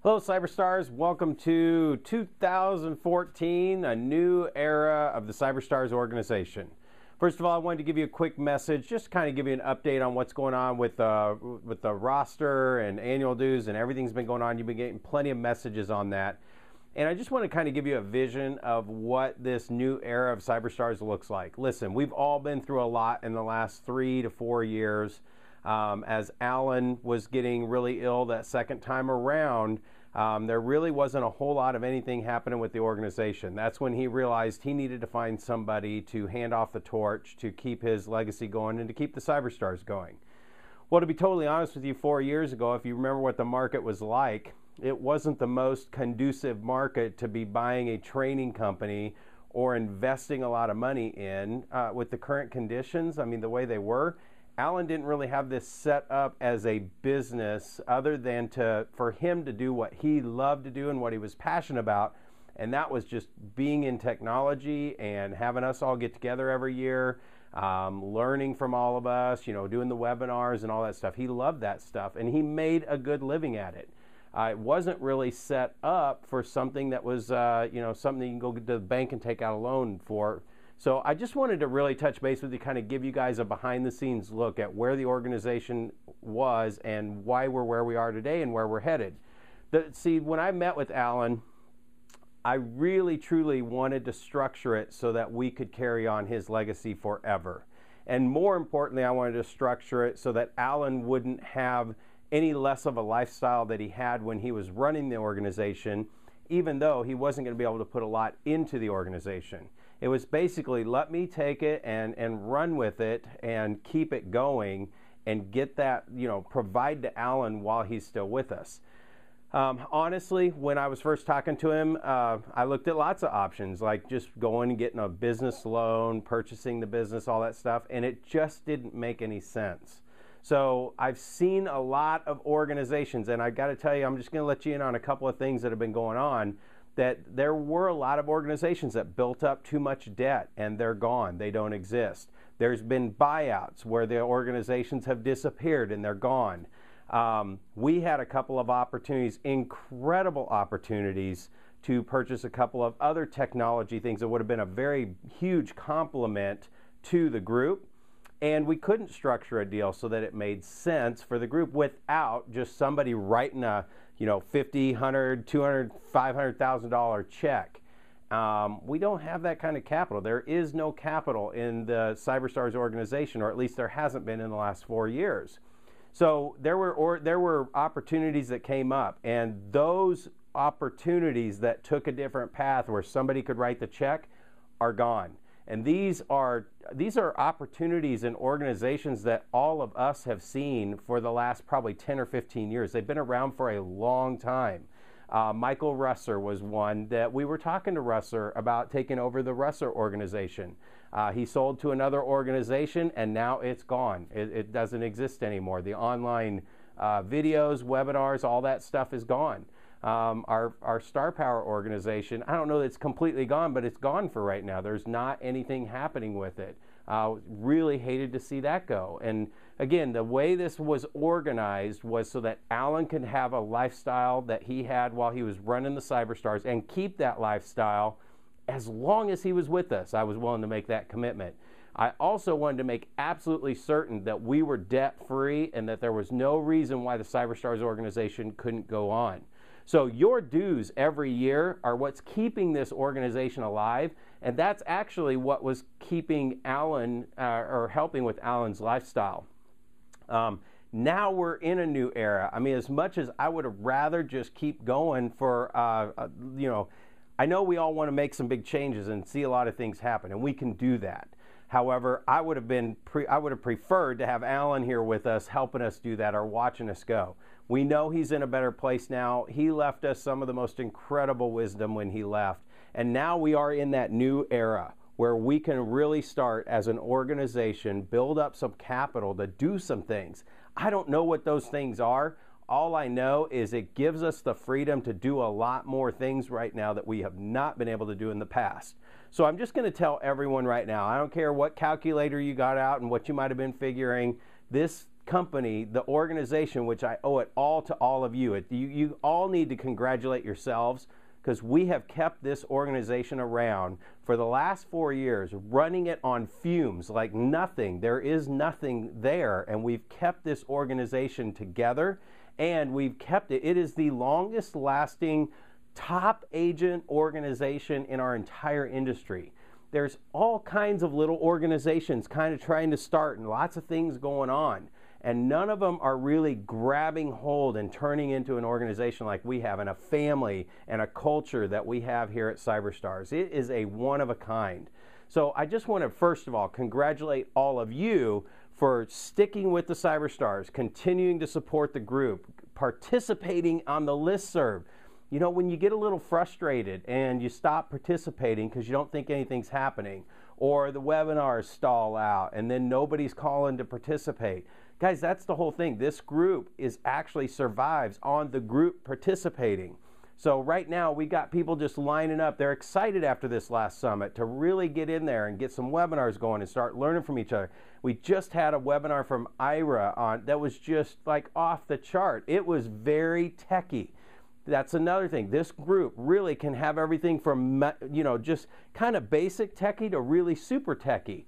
Hello, Cyberstars. Welcome to 2014, a new era of the Cyberstars organization. First of all, I wanted to give you a quick message, just kind of give you an update on what's going on with the roster and annual dues and everything's been going on. You've been getting plenty of messages on that. And I just want to kind of give you a vision of what this new era of Cyberstars looks like. Listen, we've all been through a lot in the last 3 to 4 years. As Alan was getting really ill that second time around, there really wasn't a whole lot of anything happening with the organization. That's when he realized he needed to find somebody to hand off the torch to keep his legacy going and to keep the Cyberstars going. Well, to be totally honest with you, 4 years ago, if you remember what the market was like, it wasn't the most conducive market to be buying a training company or investing a lot of money in. With the current conditions, I mean, the way they were, Alan didn't really have this set up as a business other than for him to do what he loved to do and what he was passionate about, and that was just being in technology and having us all get together every year, learning from all of us, doing the webinars and all that stuff. He loved that stuff, and he made a good living at it. It wasn't really set up for something that was, something you can go to the bank and take out a loan for. So I just wanted to really touch base with you, kind of give you guys a behind-the-scenes look at where the organization was and why we're where we are today and where we're headed. See, when I met with Alan, I really, truly wanted to structure it so that we could carry on his legacy forever. And more importantly, I wanted to structure it so that Alan wouldn't have any less of a lifestyle that he had when he was running the organization, even though he wasn't going to be able to put a lot into the organization. It was basically, let me take it and run with it and keep it going and get that, provide to Alan while he's still with us. Honestly, when I was first talking to him, I looked at lots of options, like just going and getting a business loan, purchasing the business, all that stuff, and it just didn't make any sense. So I've seen a lot of organizations, and I got to tell you, I'm just going to let you in on a couple of things that have been going on, that there were a lot of organizations that built up too much debt and they're gone. They don't exist. There's been buyouts where the organizations have disappeared and they're gone. We had a couple of opportunities, incredible opportunities, to purchase a couple of other technology things that would have been a very huge complement to the group. And we couldn't structure a deal so that it made sense for the group without just somebody writing a $50, $100, $200, $500,000 check. We don't have that kind of capital. There is no capital in the Cyberstars organization, or at least there hasn't been in the last 4 years. So there were opportunities that came up, and those opportunities that took a different path where somebody could write the check are gone. And these are opportunities in organizations that all of us have seen for the last probably 10 or 15 years. They've been around for a long time. Michael Russer was one that we were talking to Russer about taking over the Russer organization. He sold to another organization and now it's gone. It doesn't exist anymore. The online videos, webinars, all that stuff is gone. Our Star Power organization, I don't know that it's completely gone, but it's gone for right now. There's not anything happening with it. Really hated to see that go. And again, the way this was organized was so that Alan could have a lifestyle that he had while he was running the Cyberstars and keep that lifestyle as long as he was with us. I was willing to make that commitment. I also wanted to make absolutely certain that we were debt-free and that there was no reason why the Cyberstars organization couldn't go on. So your dues every year are what's keeping this organization alive, and that's actually what was keeping Alan, or helping with Alan's lifestyle. Now we're in a new era. I mean, as much as I would have rather just keep going for, I know we all want to make some big changes and see a lot of things happen, and we can do that. However, I would have preferred to have Alan here with us, helping us do that or watching us go. We know he's in a better place now. He left us some of the most incredible wisdom when he left. And now we are in that new era where we can really start as an organization, build up some capital to do some things. I don't know what those things are. All I know is it gives us the freedom to do a lot more things right now that we have not been able to do in the past. So I'm just going to tell everyone right now, I don't care what calculator you got out and what you might have been figuring, This company, the organization, which I owe it all to all of you. You all need to congratulate yourselves, because we have kept this organization around for the last 4 years, running it on fumes like nothing. There is nothing there, and we've kept this organization together, and we've kept it. It is the longest lasting top agent organization in our entire industry. There's all kinds of little organizations kind of trying to start and lots of things going on. And none of them are really grabbing hold and turning into an organization like we have, and a family and a culture that we have here at Cyberstars. It is a one of a kind. So I just want to first of all congratulate all of you for sticking with the Cyberstars, continuing to support the group, participating on the listserv. You know, when you get a little frustrated and you stop participating because you don't think anything's happening, or the webinars stall out and then nobody's calling to participate. Guys, that's the whole thing. This group actually survives on the group participating. So right now we got people just lining up. They're excited after this last summit to really get in there and get some webinars going and start learning from each other. We just had a webinar from Ira on that was just like off the chart. It was very techy. That's another thing. This group really can have everything from, you know, just kind of basic techie to really super techie.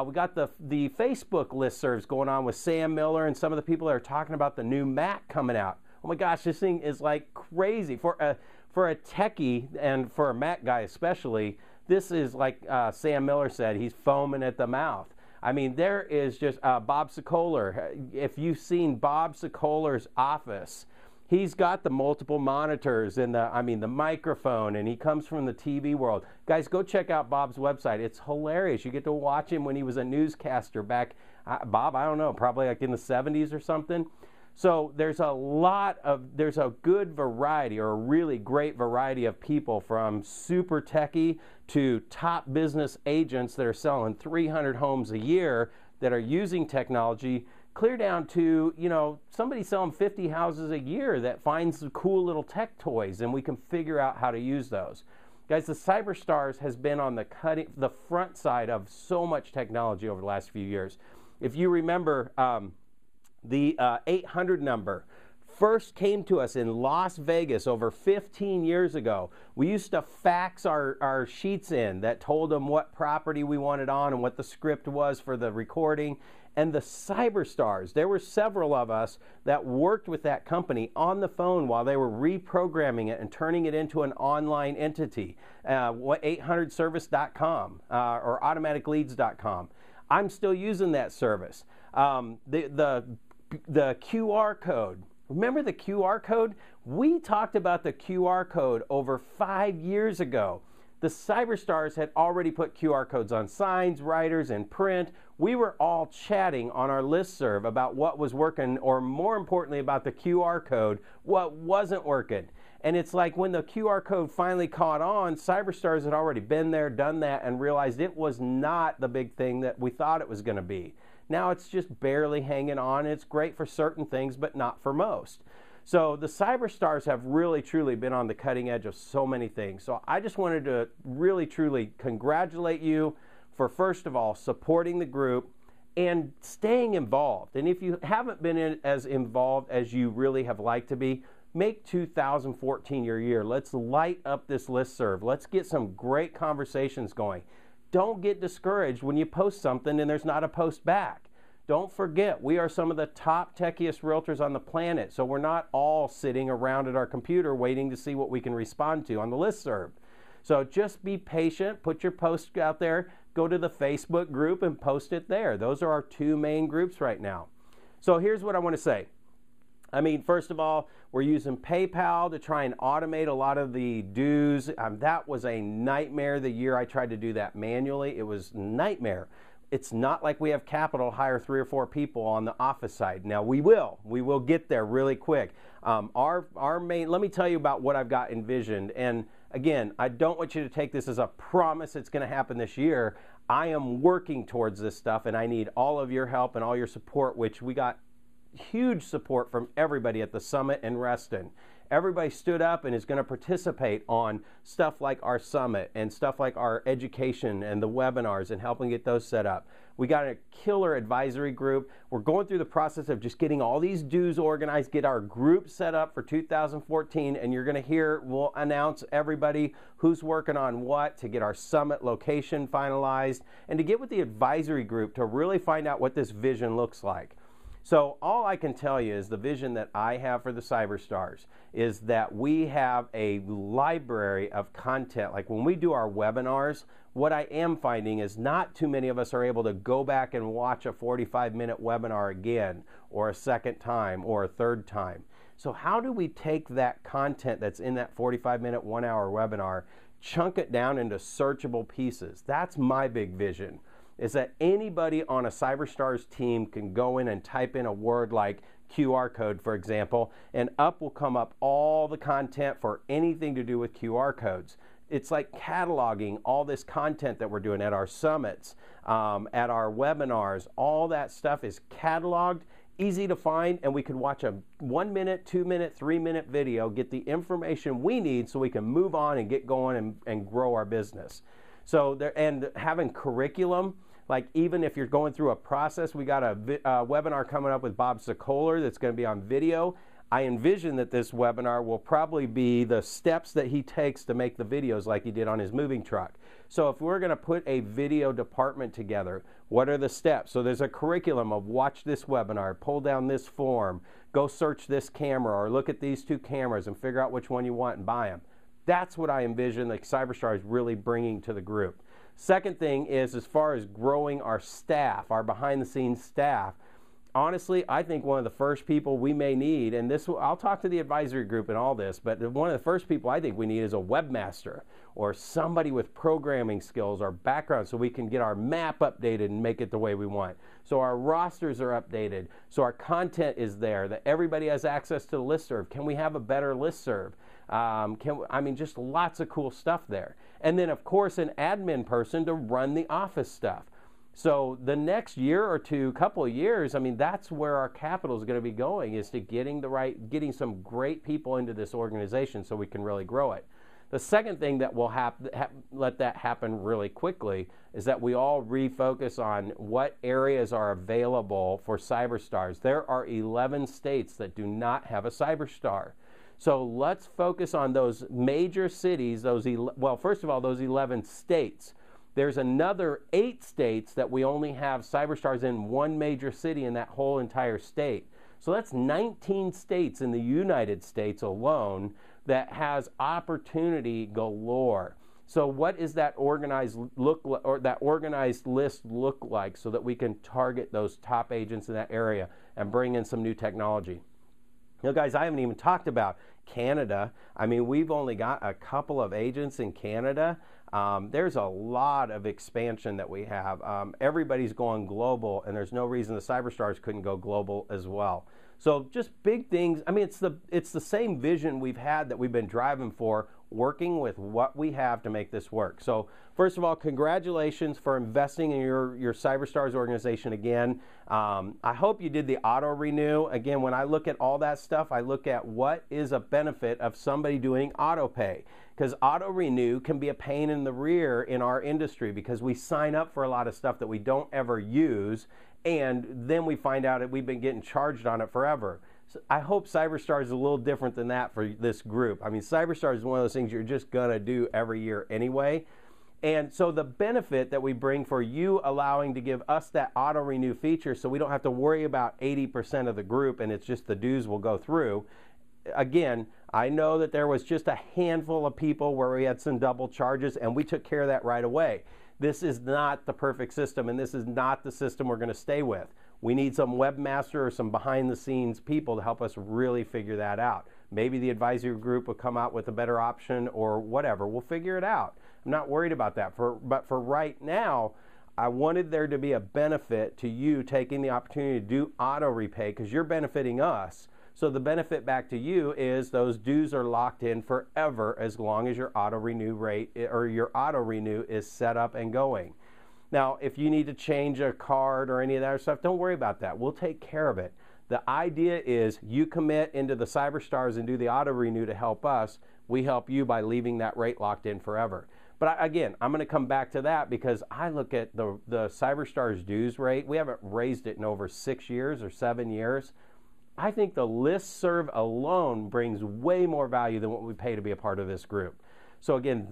We got the Facebook listservs going on with Sam Miller and some of the people that are talking about the new Mac coming out. Oh my gosh, this thing is like crazy. For a techie and for a Mac guy especially, this is like Sam Miller said, he's foaming at the mouth. I mean, there is just Bob Sokoler. If you've seen Bob Sokoler's office, he's got the multiple monitors and the microphone, and he comes from the TV world. Guys, go check out Bob's website. It's hilarious. You get to watch him when he was a newscaster back, Bob, I don't know, probably like in the 70s or something. So there's a good variety, or a really great variety of people, from super techie to top business agents that are selling 300 homes a year that are using technology, clear down to, you know, somebody selling 50 houses a year that finds the cool little tech toys, and we can figure out how to use those. Guys, the Cyberstars has been on the front side of so much technology over the last few years. If you remember, the 800 number first came to us in Las Vegas over 15 years ago. We used to fax our sheets in that told them what property we wanted on and what the script was for the recording. And the Cyberstars, there were several of us that worked with that company on the phone while they were reprogramming it and turning it into an online entity, 800service.com or automaticleads.com. I'm still using that service. The QR code. Remember the QR code? We talked about the QR code over 5 years ago. The Cyberstars had already put QR codes on signs, writers, and print. We were all chatting on our listserv about what was working, or more importantly about the QR code, what wasn't working. And it's like when the QR code finally caught on, Cyberstars had already been there, done that, and realized it was not the big thing that we thought it was going to be. Now it's just barely hanging on. It's great for certain things, but not for most. So the Cyberstars have really, truly been on the cutting edge of so many things. So I just wanted to really, truly congratulate you for, first of all, supporting the group and staying involved. And if you haven't been as involved as you really have liked to be, make 2014 your year. Let's light up this listserv. Let's get some great conversations going. Don't get discouraged when you post something and there's not a post back. Don't forget, we are some of the top techiest realtors on the planet, so we're not all sitting around at our computer waiting to see what we can respond to on the listserv. So just be patient, put your post out there, go to the Facebook group and post it there. Those are our two main groups right now. So here's what I want to say. I mean, first of all, we're using PayPal to try and automate a lot of the dues. That was a nightmare the year I tried to do that manually. It was a nightmare. It's not like we have capital to hire 3 or 4 people on the office side. Now we will get there really quick. Let me tell you about what I've got envisioned. And again, I don't want you to take this as a promise it's going to happen this year. I am working towards this stuff, and I need all of your help and all your support, which we got huge support from everybody at the summit in Reston. everybody stood up and is going to participate on stuff like our summit and stuff like our education and the webinars and helping get those set up. We got a killer advisory group. We're going through the process of just getting all these dues organized, get our group set up for 2014, and you're going to hear, we'll announce everybody who's working on what to get our summit location finalized and to get with the advisory group to really find out what this vision looks like. So all I can tell you is the vision that I have for the Cyberstars is that we have a library of content. Like when we do our webinars, what I am finding is not too many of us are able to go back and watch a 45-minute webinar again, or a second time, or a third time. So how do we take that content that's in that 45-minute, 1-hour webinar, chunk it down into searchable pieces? That's my big vision, is that anybody on a Cyberstars team can go in and type in a word like QR code, for example, and up will come up all the content for anything to do with QR codes. It's like cataloging all this content that we're doing at our summits, at our webinars. All that stuff is cataloged, easy to find, and we can watch a 1-minute, 2-minute, 3-minute video, get the information we need so we can move on and get going and grow our business. So there, and having curriculum, like even if you're going through a process, we got a webinar coming up with Bob Sokoler that's going to be on video. I envision that this webinar will probably be the steps that he takes to make the videos like he did on his moving truck. So if we're going to put a video department together, what are the steps? So there's a curriculum of watch this webinar, pull down this form, go search this camera, or look at these 2 cameras and figure out which one you want and buy them. That's what I envision like Cyberstars really bringing to the group. Second thing is, as far as growing our staff, our behind-the-scenes staff, honestly, I think one of the first people we may need, and this, I'll talk to the advisory group and all this, but one of the first people I think we need is a webmaster or somebody with programming skills or background so we can get our map updated and make it the way we want. So our rosters are updated, so our content is there, that everybody has access to the listserv. Can we have a better listserv? Just lots of cool stuff there. And then, of course, an admin person to run the office stuff. So the next year or two, couple of years, that's where our capital is going to be going, is to getting some great people into this organization so we can really grow it. The second thing that will let that happen really quickly is that we all refocus on what areas are available for Cyberstars. There are 11 states that do not have a Cyberstar. So let's focus on those major cities, first of all, those 11 states. There's another 8 states that we only have Cyberstars in one major city in that whole entire state. So that's 19 states in the United States alone that has opportunity galore. So what is that organized list look like so that we can target those top agents in that area and bring in some new technology? Guys, I haven't even talked about Canada. We've only got a couple of agents in Canada. There's a lot of expansion that we have. Everybody's going global, and there's no reason the Cyberstars couldn't go global as well. So just big things. It's the same vision we've had that we've been driving for, working with what we have to make this work. So first of all, congratulations for investing in your Cyberstars organization again. I hope you did the auto renew. Again, when I look at all that stuff, I look at what is a benefit of somebody doing auto pay. Because auto renew can be a pain in the rear in our industry because we sign up for a lot of stuff that we don't ever use, and then we find out that we've been getting charged on it forever. So I hope Cyberstars is a little different than that for this group. Cyberstars is one of those things you're just gonna do every year anyway. And so the benefit that we bring for you allowing to give us that auto renew feature so we don't have to worry about 80% of the group and it's just the dues will go through. Again, I know that there was just a handful of people where we had some double charges and we took care of that right away. This is not the perfect system, and this is not the system we're going to stay with. We need some webmaster or some behind the scenes people to help us really figure that out. Maybe the advisory group will come out with a better option or whatever. We'll figure it out. I'm not worried about that. But for right now, I wanted there to be a benefit to you taking the opportunity to do auto repay because you're benefiting us. So the benefit back to you is those dues are locked in forever as long as your auto renew rate or your auto renew is set up and going. Now, if you need to change a card or any of that stuff, don't worry about that. We'll take care of it. The idea is you commit into the Cyberstars and do the auto renew to help us. We help you by leaving that rate locked in forever. But again, I'm going to come back to that because I look at the Cyberstars dues rate. We haven't raised it in over 6 years or 7 years. I think the listserv alone brings way more value than what we pay to be a part of this group. So again,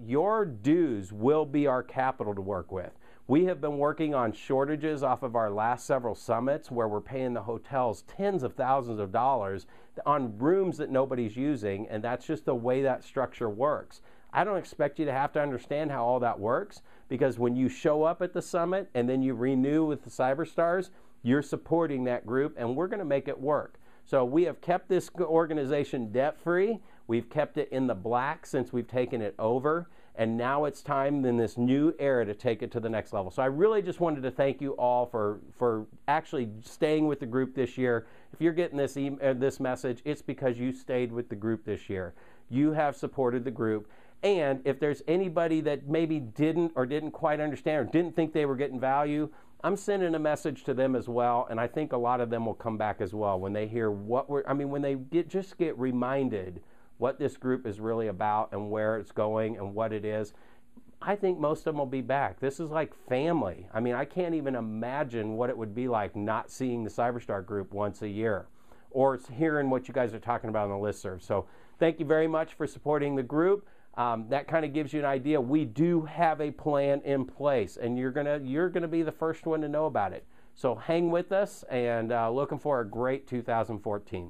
your dues will be our capital to work with. We have been working on shortages off of our last several summits where we're paying the hotels tens of thousands of dollars on rooms that nobody's using, and that's just the way that structure works. I don't expect you to have to understand how all that works, because when you show up at the summit and then you renew with the Cyberstars, you're supporting that group, and we're going to make it work. So we have kept this organization debt-free. We've kept it in the black since we've taken it over. And now it's time in this new era to take it to the next level. So I really just wanted to thank you all for actually staying with the group this year. If you're getting this message, it's because you stayed with the group this year. You have supported the group. And if there's anybody that maybe didn't quite understand or didn't think they were getting value, I'm sending a message to them as well. And I think a lot of them will come back as well when they hear when they just get reminded what this group is really about and where it's going and what it is. I think most of them will be back. This is like family. I mean, I can't even imagine what it would be like not seeing the Cyberstar group once a year or hearing what you guys are talking about on the listserv. So thank you very much for supporting the group. That kind of gives you an idea. We do have a plan in place, and you're gonna be the first one to know about it. So hang with us, and looking for a great 2014.